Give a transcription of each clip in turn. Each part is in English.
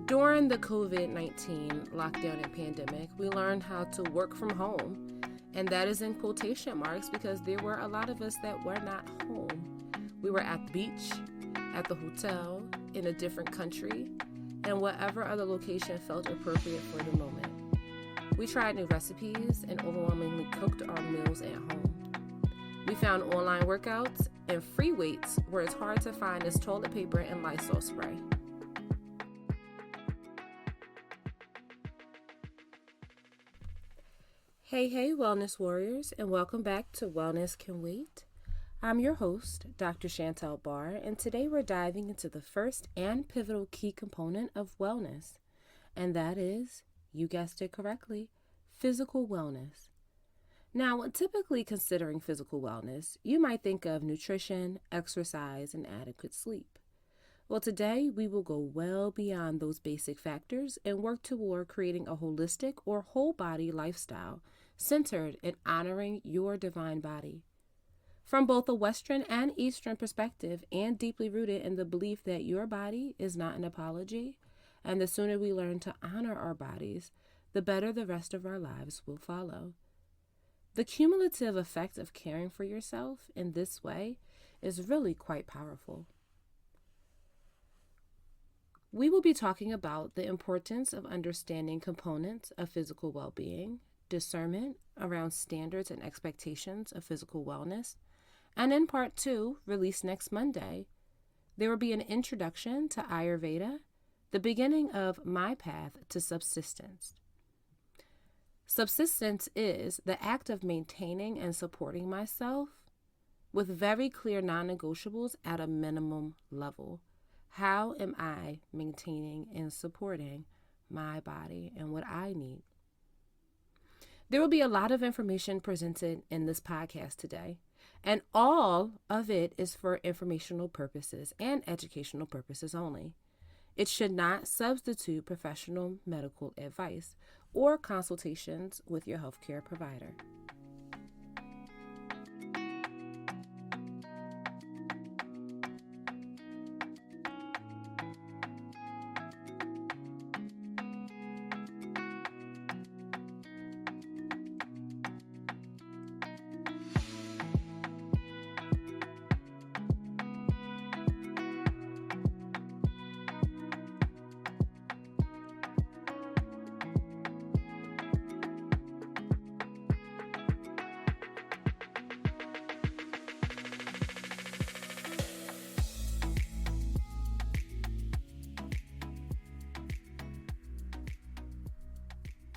During the COVID-19 lockdown and pandemic, we learned how to work from home. And that is in quotation marks because there were a lot of us that were not home. We were at the beach, at the hotel, in a different country, and whatever other location felt appropriate for the moment. We tried new recipes and overwhelmingly cooked our meals at home. We found online workouts and free weights where it's hard to find as toilet paper and Lysol spray. Hey, wellness warriors, and welcome back to Wellness Can Wait. I'm your host, Dr. Chantal Barr, and today we're diving into the first and pivotal key component of wellness, and that is, you guessed it correctly, physical wellness. Now, when typically considering physical wellness, you might think of nutrition, exercise, and adequate sleep. Well, today we will go well beyond those basic factors and work toward creating a holistic or whole body lifestyle centered in honoring your divine body. From both a Western and Eastern perspective, and deeply rooted in the belief that your body is not an apology, and the sooner we learn to honor our bodies, the better the rest of our lives will follow. The cumulative effect of caring for yourself in this way is really quite powerful. We will be talking about the importance of understanding components of physical well-being, discernment around standards and expectations of physical wellness, and in part 2, released next Monday, there will be an introduction to Ayurveda, the beginning of my path to subsistence. Subsistence is the act of maintaining and supporting myself with very clear non-negotiables at a minimum level. How am I maintaining and supporting my body and what I need? There will be a lot of information presented in this podcast today, and all of it is for informational purposes and educational purposes only. It should not substitute professional medical advice or consultations with your healthcare provider.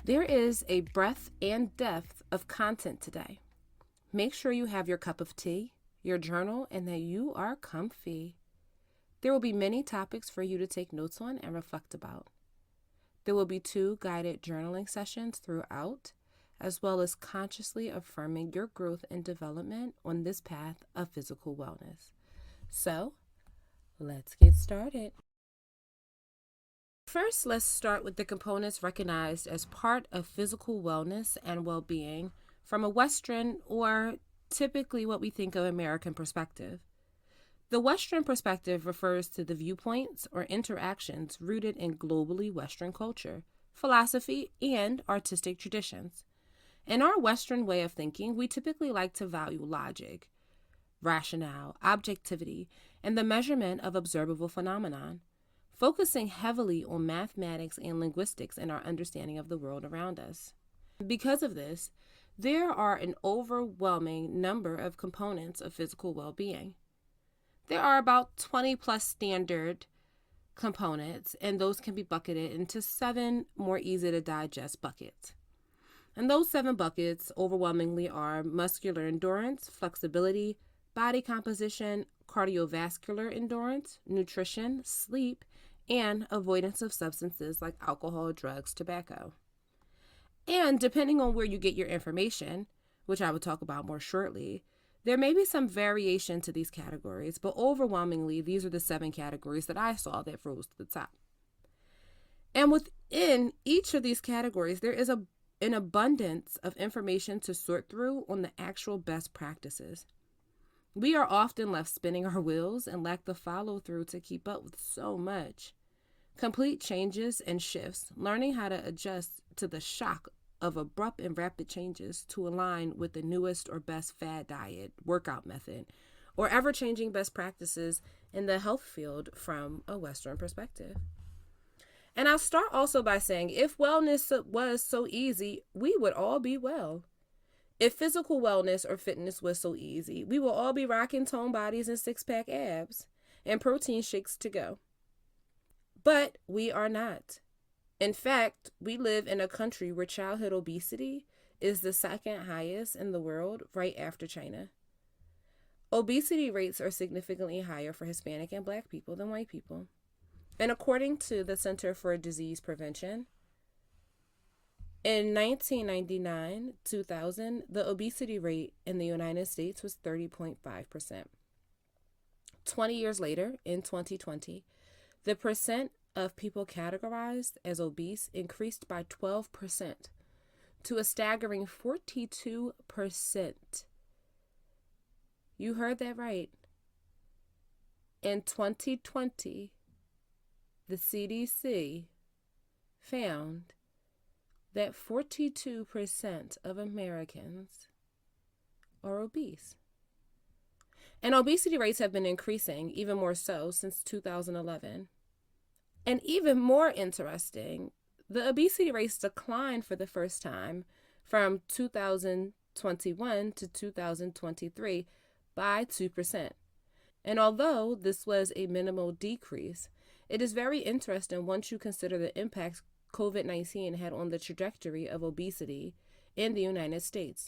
There is a breadth and depth of content today. Make sure you have your cup of tea, your journal, and that you are comfy. There will be many topics for you to take notes on and reflect about. There will be 2 guided journaling sessions throughout, as well as consciously affirming your growth and development on this path of physical wellness. So, let's get started. First, let's start with the components recognized as part of physical wellness and well-being from a Western or typically what we think of American perspective. The Western perspective refers to the viewpoints or interactions rooted in globally Western culture, philosophy, and artistic traditions. In our Western way of thinking, we typically like to value logic, rationale, objectivity, and the measurement of observable phenomenon, focusing heavily on mathematics and linguistics in our understanding of the world around us. Because of this, there are an overwhelming number of components of physical well-being. There are about 20 plus standard components, and those can be bucketed into 7 more easy to digest buckets. And those 7 buckets overwhelmingly are muscular endurance, flexibility, body composition, cardiovascular endurance, nutrition, sleep, and avoidance of substances like alcohol, drugs, tobacco. And depending on where you get your information, which I will talk about more shortly, there may be some variation to these categories, but overwhelmingly, these are the 7 categories that I saw that rose to the top. And within each of these categories, there is an abundance of information to sort through on the actual best practices. We are often left spinning our wheels and lack the follow through to keep up with so much. Complete changes and shifts, learning how to adjust to the shock of abrupt and rapid changes to align with the newest or best fad diet, workout method, or ever changing best practices in the health field from a Western perspective. And I'll start also by saying if wellness was so easy, we would all be well. If physical wellness or fitness was so easy, we will all be rocking toned bodies and six pack abs and protein shakes to go. But we are not. In fact, we live in a country where childhood obesity is the second highest in the world, right after China. Obesity rates are significantly higher for Hispanic and Black people than white people. And according to the Center for Disease Prevention, in 1999 2000, the obesity rate in the United States was 30.5%. 20 years later, in 2020, the percent of people categorized as obese increased by 12% to a staggering 42%. You heard that right. In 2020, the CDC found that 42% of Americans are obese. And obesity rates have been increasing, even more so, since 2011. And even more interesting, the obesity rates declined for the first time from 2021 to 2023 by 2%. And although this was a minimal decrease, it is very interesting once you consider the impact COVID-19 had on the trajectory of obesity in the United States.